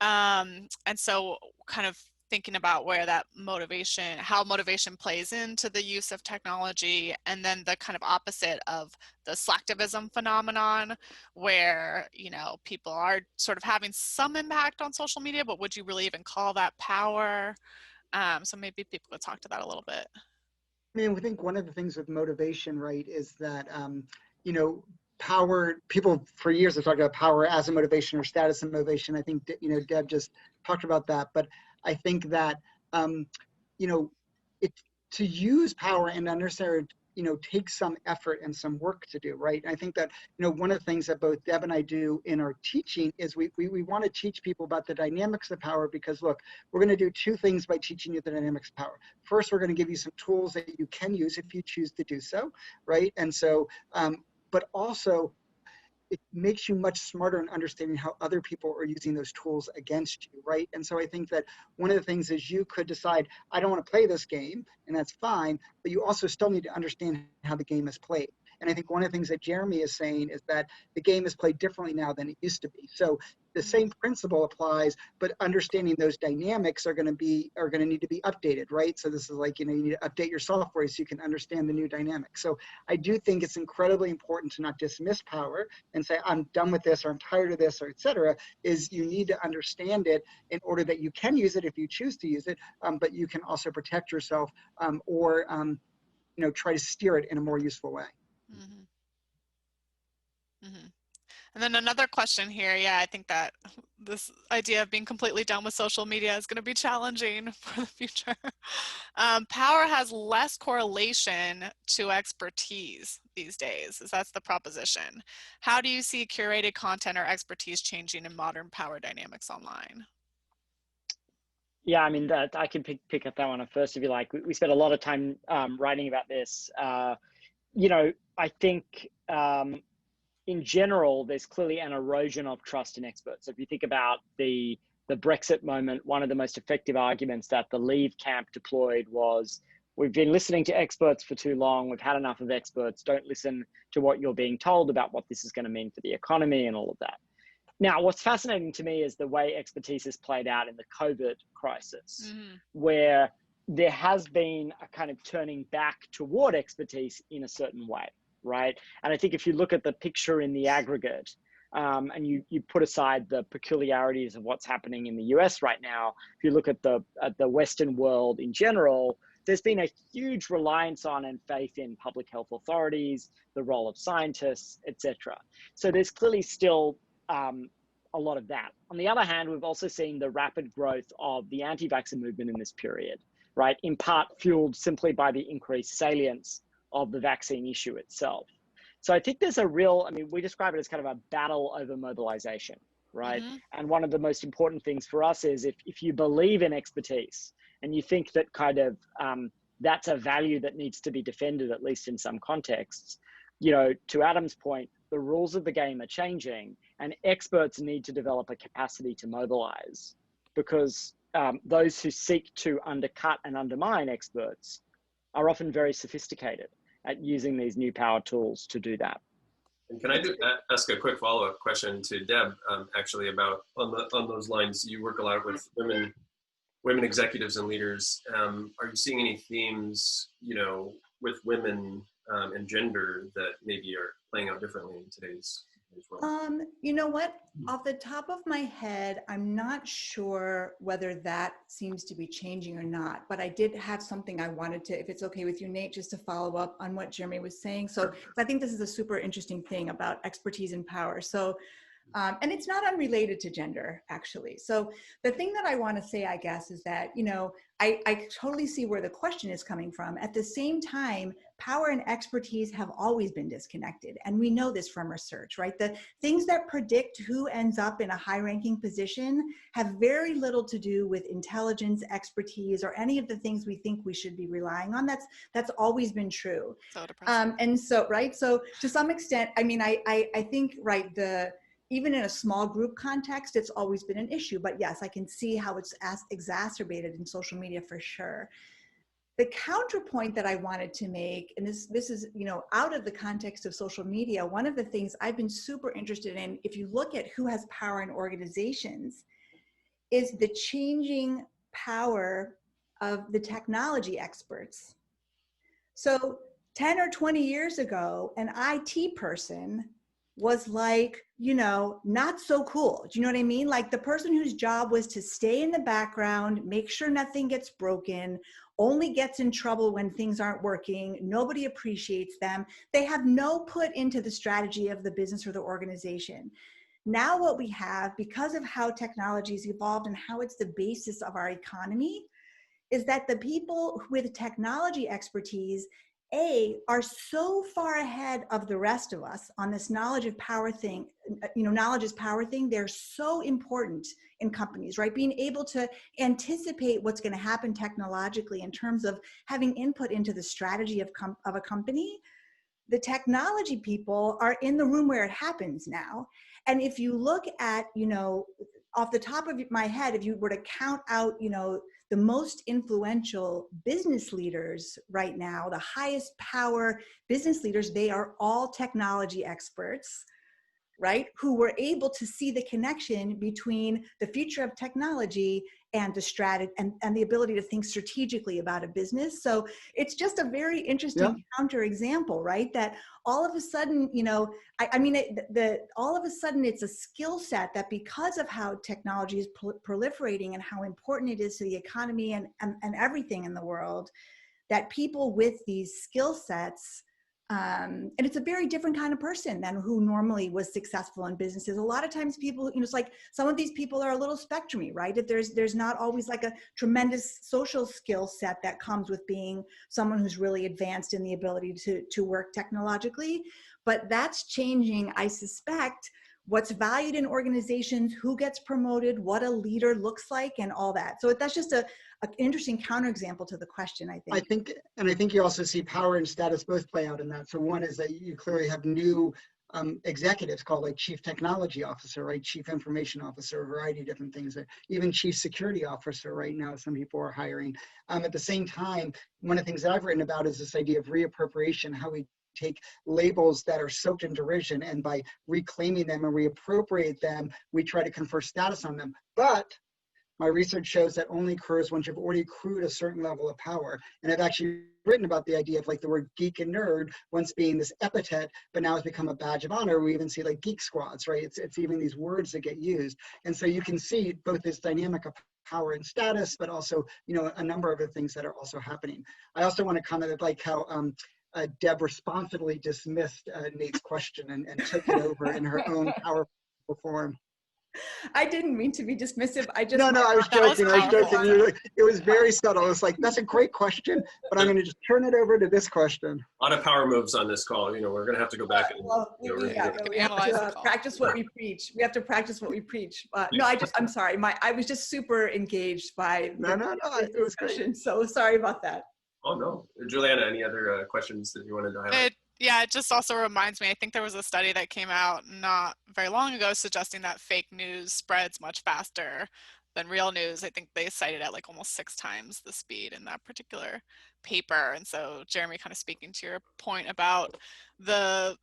And so kind of thinking about where that motivation, how motivation plays into the use of technology, and then the kind of opposite of the slacktivism phenomenon, where, you know, people are sort of having some impact on social media, but would you really even call that power? So maybe people could talk to that a little bit. I mean, I think one of the things with motivation, right, is that, you know, power, people for years have talked about power as a motivation or status and motivation. I think, you know, Deb just talked about that, but I think that, you know, to use power and understand, you know, takes some effort and some work to do, right? And I think that, you know, one of the things that both Deb and I do in our teaching is we want to teach people about the dynamics of power, because look, we're going to do two things by teaching you the dynamics of power. First, we're going to give you some tools that you can use if you choose to do so, right? And so, but also, it makes you much smarter in understanding how other people are using those tools against you, right? And so I think that one of the things is you could decide, I don't want to play this game, and that's fine, but you also still need to understand how the game is played. And I think one of the things that Jeremy is saying is that the game is played differently now than it used to be. So the same principle applies, but understanding those dynamics are going to need to be updated, right? So this is like, you know, you need to update your software so you can understand the new dynamics. So I do think it's incredibly important to not dismiss power and say, I'm done with this, or I'm tired of this, or et cetera, is you need to understand it in order that you can use it if you choose to use it, but you can also protect yourself or, you know, try to steer it in a more useful way. Mm-hmm. Mm-hmm. And then another question here, yeah, I think that this idea of being completely done with social media is going to be challenging for the future. Power has less correlation to expertise these days, as that's the proposition. How do you see curated content or expertise changing in modern power dynamics online? Yeah, I mean, that I can pick up that one up first if you like. We spent a lot of time writing about this. You know, I think in general, there's clearly an erosion of trust in experts. So if you think about the Brexit moment, one of the most effective arguments that the Leave camp deployed was, we've been listening to experts for too long. We've had enough of experts. Don't listen to what you're being told about what this is going to mean for the economy and all of that. Now, what's fascinating to me is the way expertise is played out in the COVID crisis, where there has been a kind of turning back toward expertise in a certain way, right? And I think if you look at the picture in the aggregate, and you put aside the peculiarities of what's happening in the US right now, if you look at the Western world in general, there's been a huge reliance on and faith in public health authorities, the role of scientists, etc. So there's clearly still a lot of that. On the other hand, we've also seen the rapid growth of the anti-vaxxer movement in this period, right? In part fueled simply by the increased salience of the vaccine issue itself. So I think there's a real, I mean, we describe it as kind of a battle over mobilization, right? And one of the most important things for us is if you believe in expertise and you think that kind of that's a value that needs to be defended, at least in some contexts, you know, to Adam's point, the rules of the game are changing and experts need to develop a capacity to mobilize, because those who seek to undercut and undermine experts are often very sophisticated at using these new power tools to do that. And can I ask a quick follow-up question to Deb, actually, about on those lines? You work a lot with women executives and leaders. Are you seeing any themes, you know, with women and gender that maybe are playing out differently in today's world? You know what? Off the top of my head, I'm not sure whether that seems to be changing or not, but I did have something I wanted to, if it's okay with you, Nate, just to follow up on what Jeremy was saying. So I think this is a super interesting thing about expertise and power. So, and it's not unrelated to gender, actually. So the thing that I want to say, I guess, is that, you know, I totally see where the question is coming from. At the same time, power and expertise have always been disconnected. And we know this from research, right? The things that predict who ends up in a high-ranking position have very little to do with intelligence, expertise, or any of the things we think we should be relying on. That's always been true. So depressing. And so, right? So to some extent, I mean, I think, right, even in a small group context, it's always been an issue. But yes, I can see how it's exacerbated in social media for sure. The counterpoint that I wanted to make, and this is, you know, out of the context of social media, one of the things I've been super interested in, if you look at who has power in organizations, is the changing power of the technology experts. So 10 or 20 years ago, an IT person was like, you know, not so cool. Do you know what I mean? Like the person whose job was to stay in the background, make sure nothing gets broken, only gets in trouble when things aren't working, nobody appreciates them. They have no put into the strategy of the business or the organization. Now what we have, because of how technology has evolved and how it's the basis of our economy, is that the people with technology expertise are so far ahead of the rest of us on this knowledge of power thing, you know, knowledge is power thing. They're so important in companies, right? Being able to anticipate what's going to happen technologically in terms of having input into the strategy of a company. The technology people are in the room where it happens now. And if you look at, you know, off the top of my head, if you were to count out, you know, the most influential business leaders right now, the highest power business leaders, they are all technology experts, right? Who were able to see the connection between the future of technology and the strategy and the ability to think strategically about a business. So it's just a very interesting counter example, right? That all of a sudden, you know, all of a sudden it's a skill set that, because of how technology is proliferating and how important it is to the economy and everything in the world, that people with these skill sets, and it's a very different kind of person than who normally was successful in businesses. A lot of times people, you know, it's like some of these people are a little spectrumy, right? That there's not always like a tremendous social skill set that comes with being someone who's really advanced in the ability to work technologically. But that's changing, I suspect, what's valued in organizations, who gets promoted, what a leader looks like, and all that. So that's just an interesting counterexample to the question, I think. I think you also see power and status both play out in that. So one is that you clearly have new executives called like chief technology officer, right? Chief information officer, a variety of different things. Even chief security officer right now, some people are hiring. At the same time, one of the things that I've written about is this idea of reappropriation, how we take labels that are soaked in derision, and by reclaiming them and reappropriate them, we try to confer status on them. But my research shows that only occurs once you've already accrued a certain level of power. And I've actually written about the idea of like the word geek and nerd once being this epithet, but now it's become a badge of honor. We even see like geek squads, right? It's even these words that get used. And so you can see both this dynamic of power and status, but also, you know, a number of other things that are also happening. I also want to comment like how Deb responsibly dismissed Nate's question and took it over in her own powerful form. I didn't mean to be dismissive. I just No, I was joking. powerful. You're like, it was very subtle. It's like, that's a great question, but I'm going to just turn it over to this question. A lot of power moves on this call. You know, we're going to have to go back and we have to practice what we preach. We have to practice what we preach. No, I'm sorry. I was just super engaged by No, it was great. So sorry about that. Oh no, Juliana, any other questions that you wanted to highlight? It just also reminds me, I think there was a study that came out not very long ago suggesting that fake news spreads much faster than real news. I think they cited at like almost 6 times the speed in that particular paper. And so Jeremy, kind of speaking to your point about the,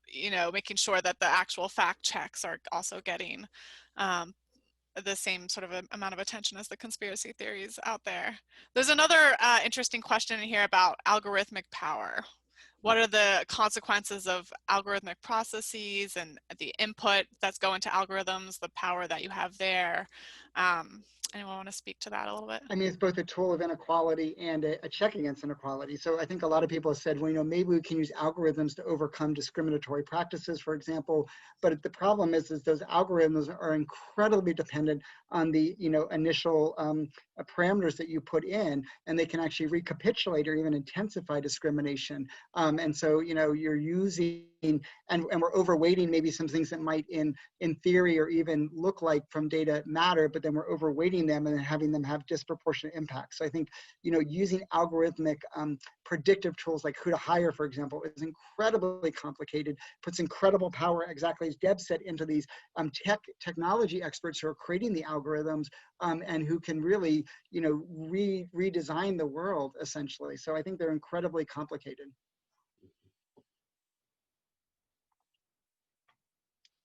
making sure that the actual fact checks are also getting the same sort of amount of attention as the conspiracy theories out there. There's another interesting question in here about algorithmic power. What are the consequences of algorithmic processes and the input that's going to algorithms, the power that you have there? Anyone want to speak to that a little bit? I mean, it's both a tool of inequality and a check against inequality. So I think a lot of people have said, well, maybe we can use algorithms to overcome discriminatory practices, for example. But the problem is those algorithms are incredibly dependent on the, initial parameters that you put in, and they can actually recapitulate or even intensify discrimination. And so, you're using, and we're overweighting maybe some things that might in theory or even look like from data matter, but then we're overweighting them and having them have disproportionate impacts. So I think, using algorithmic predictive tools like who to hire, for example, is incredibly complicated, puts incredible power, exactly as Deb said, into these technology experts who are creating the algorithms and who can really, redesign the world essentially. So I think they're incredibly complicated.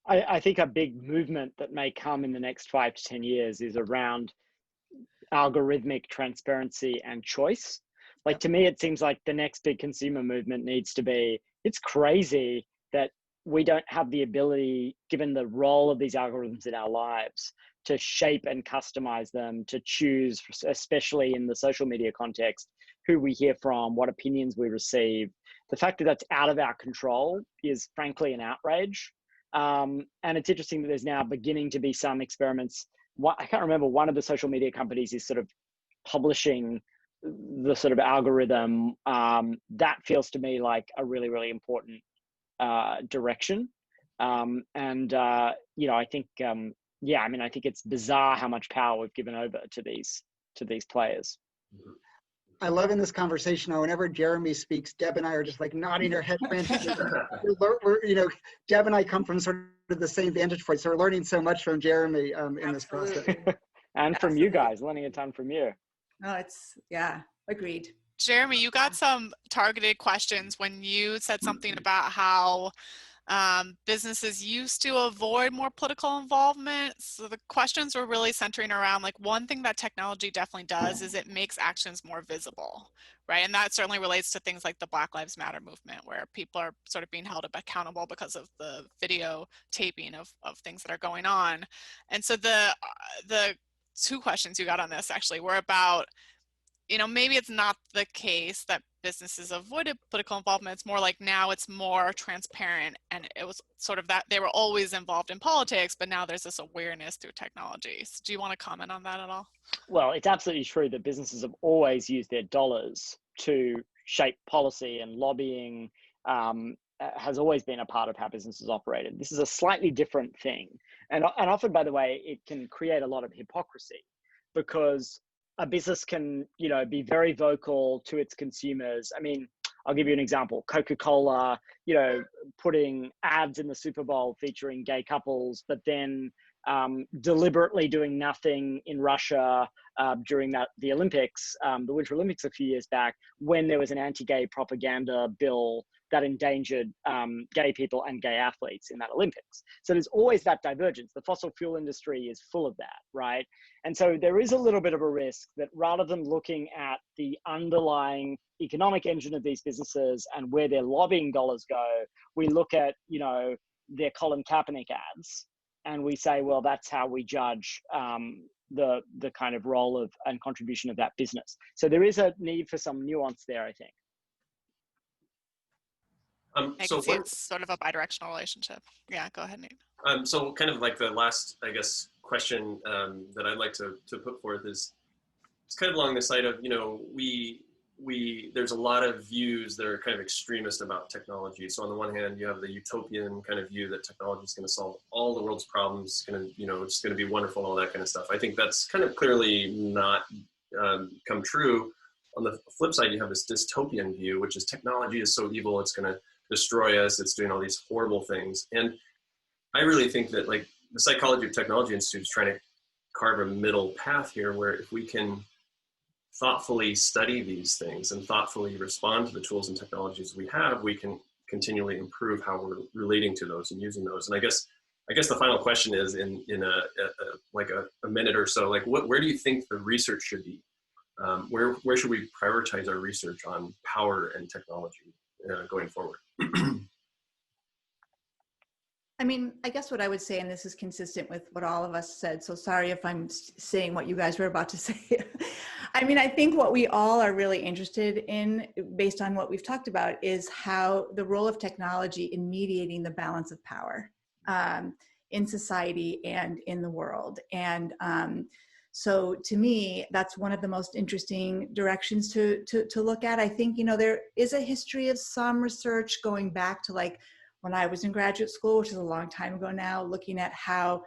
I think a big movement that may come in the next 5 to 10 years is around algorithmic transparency and choice. Like, to me, it seems like the next big consumer movement needs to be, it's crazy that we don't have the ability, given the role of these algorithms in our lives, to shape and customize them, to choose, especially in the social media context, who we hear from, what opinions we receive. The fact that that's out of our control is frankly an outrage. And it's interesting that there's now beginning to be some experiments. I can't remember, one of the social media companies is sort of publishing the sort of algorithm. That feels to me like a really, really important direction. I think, I think it's bizarre how much power we've given over to these players. I love in this conversation how whenever Jeremy speaks, Deb and I are just like nodding our head frantically. Deb and I come from sort of the same vantage point, so we're learning so much from Jeremy in this process. And from you guys, learning a ton from you. No, agreed. Jeremy, you got some targeted questions when you said something about how businesses used to avoid more political involvement. So the questions were really centering around, like, one thing that technology definitely does is it makes actions more visible, right? And that certainly relates to things like the Black Lives Matter movement, where people are sort of being held accountable because of the video taping of things that are going on. And so the 2 questions you got on this actually were about, maybe it's not the case that businesses avoided political involvement. It's more like now it's more transparent, and it was sort of that they were always involved in politics, but now there's this awareness through technology. So do you want to comment on that at all? Well, it's absolutely true that businesses have always used their dollars to shape policy, and lobbying has always been a part of how businesses operated. This is a slightly different thing. And often, by the way, it can create a lot of hypocrisy, because a business can, be very vocal to its consumers. I mean, I'll give you an example. Coca-Cola, putting ads in the Super Bowl featuring gay couples, but then deliberately doing nothing in Russia during the Olympics, the Winter Olympics a few years back, when there was an anti-gay propaganda bill that endangered gay people and gay athletes in that Olympics. So there's always that divergence. The fossil fuel industry is full of that, right? And so there is a little bit of a risk that rather than looking at the underlying economic engine of these businesses and where their lobbying dollars go, we look at, their Colin Kaepernick ads, and we say, well, that's how we judge the kind of role of and contribution of that business. So there is a need for some nuance there, I think. I can see it's sort of a bidirectional relationship. Yeah, go ahead, Nate. So kind of like the last, question that I'd like to put forth is, it's kind of along the side of, you know, there's a lot of views that are kind of extremist about technology. So on the one hand, you have the utopian kind of view that technology is going to solve all the world's problems, going to, you know, it's going to be wonderful and all that kind of stuff. I think that's kind of clearly not come true. On the flip side, you have this dystopian view, which is technology is so evil, it's going to destroy us, it's doing all these horrible things. And I really think that, like, the Psychology of Technology Institute is trying to carve a middle path here, where if we can thoughtfully study these things and thoughtfully respond to the tools and technologies we have, we can continually improve how we're relating to those and using those. And I guess the final question is, in a minute or so, like, where do you think the research should be? Where should we prioritize our research on power and technology going forward? I mean, I guess what I would say, and this is consistent with what all of us said, so sorry if I'm saying what you guys were about to say. I mean, I think what we all are really interested in, based on what we've talked about, is how the role of technology in mediating the balance of power in society and in the world. And so to me, that's one of the most interesting directions to look at. I think, you know, there is a history of some research going back to, like, when I was in graduate school, which is a long time ago now, looking at how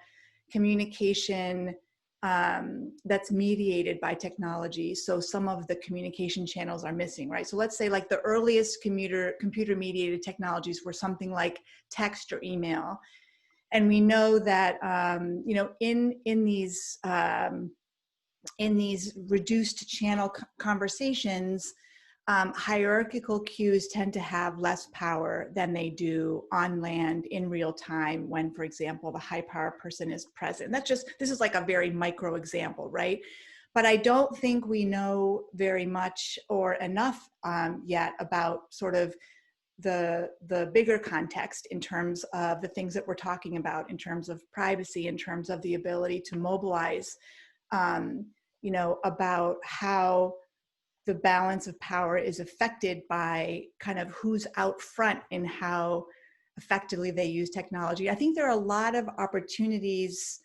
communication that's mediated by technology. So some of the communication channels are missing, right? So let's say, like, the earliest computer mediated technologies were something like text or email. And we know that, you know, in these reduced channel conversations, hierarchical cues tend to have less power than they do on land in real time when, for example, the high power person is present. This is like a very micro example, right? But I don't think we know very much or enough yet about sort of the bigger context in terms of the things that we're talking about, in terms of privacy, in terms of the ability to mobilize, you know, about how the balance of power is affected by kind of who's out front in how effectively they use technology. I think there are a lot of opportunities,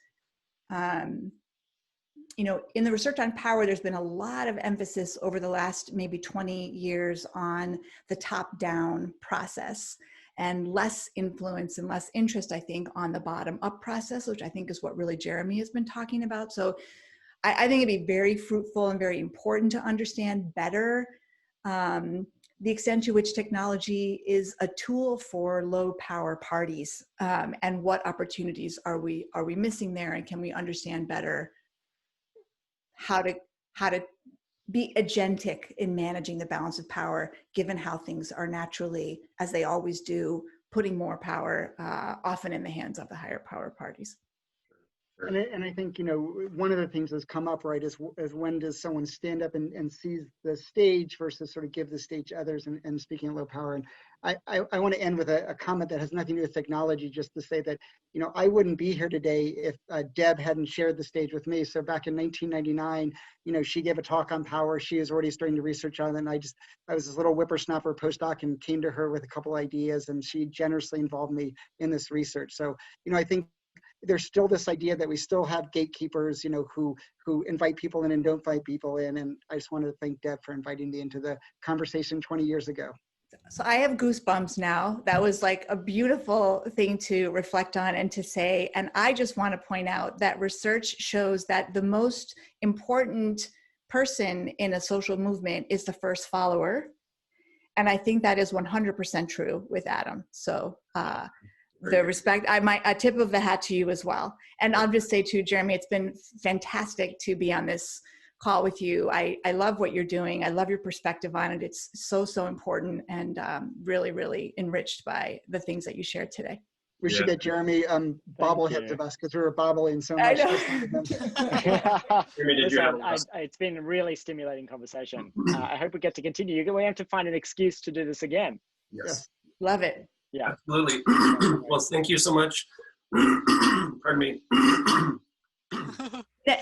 you know, in the research on power, there's been a lot of emphasis over the last maybe 20 years on the top-down process, and less influence and less interest, I think, on the bottom-up process, which I think is what really Jeremy has been talking about. So I think it'd be very fruitful and very important to understand better the extent to which technology is a tool for low power parties, and what opportunities are we missing there, and can we understand better how to be agentic in managing the balance of power, given how things are naturally, as they always do, putting more power often in the hands of the higher power parties. And I think, you know, one of the things that's come up, right, is when does someone stand up and seize the stage versus sort of give the stage to others and speaking at low power. And I want to end with a comment that has nothing to do with technology, just to say that, you know, I wouldn't be here today if Deb hadn't shared the stage with me. So back in 1999, you know, she gave a talk on power. She was already starting to research on it. And I was this little whippersnapper postdoc and came to her with a couple ideas, and she generously involved me in this research. So, you know, I think there's still this idea that we still have gatekeepers, you know, who invite people in and don't invite people in. And I just wanted to thank Deb for inviting me into the conversation 20 years ago. So I have goosebumps now. That was like a beautiful thing to reflect on and to say. And I just want to point out that research shows that the most important person in a social movement is the first follower. And I think that is 100% true with Adam. So, the respect, a tip of the hat to you as well. And I'll just say too, Jeremy, it's been fantastic to be on this call with you. I love what you're doing. I love your perspective on it. It's so important, and really, really enriched by the things that you shared today. We should get Jeremy bobbleheads of us, because we were bobbling so much. It's been a really stimulating conversation. I hope we get to continue. We have to find an excuse to do this again. Yes. Love it. Yeah, absolutely. Well, thank you so much. Pardon me.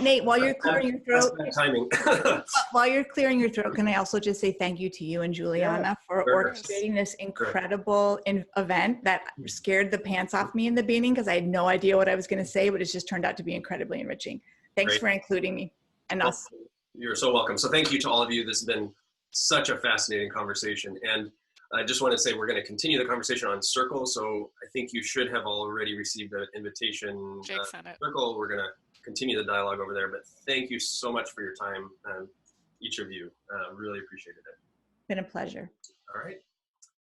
Nate, while you're clearing your throat, That's bad timing. while you're clearing your throat, can I also just say thank you to you and Juliana for orchestrating this incredible event that scared the pants off me in the beginning because I had no idea what I was going to say, but it's just turned out to be incredibly enriching. Thanks for including me and us. You're so welcome. So thank you to all of you. This has been such a fascinating conversation. And I just want to say we're going to continue the conversation on Circle. So I think you should have already received an invitation. Jake sent it. Circle. We're going to continue the dialogue over there. But thank you so much for your time, each of you. Really appreciated it. Been a pleasure. All right.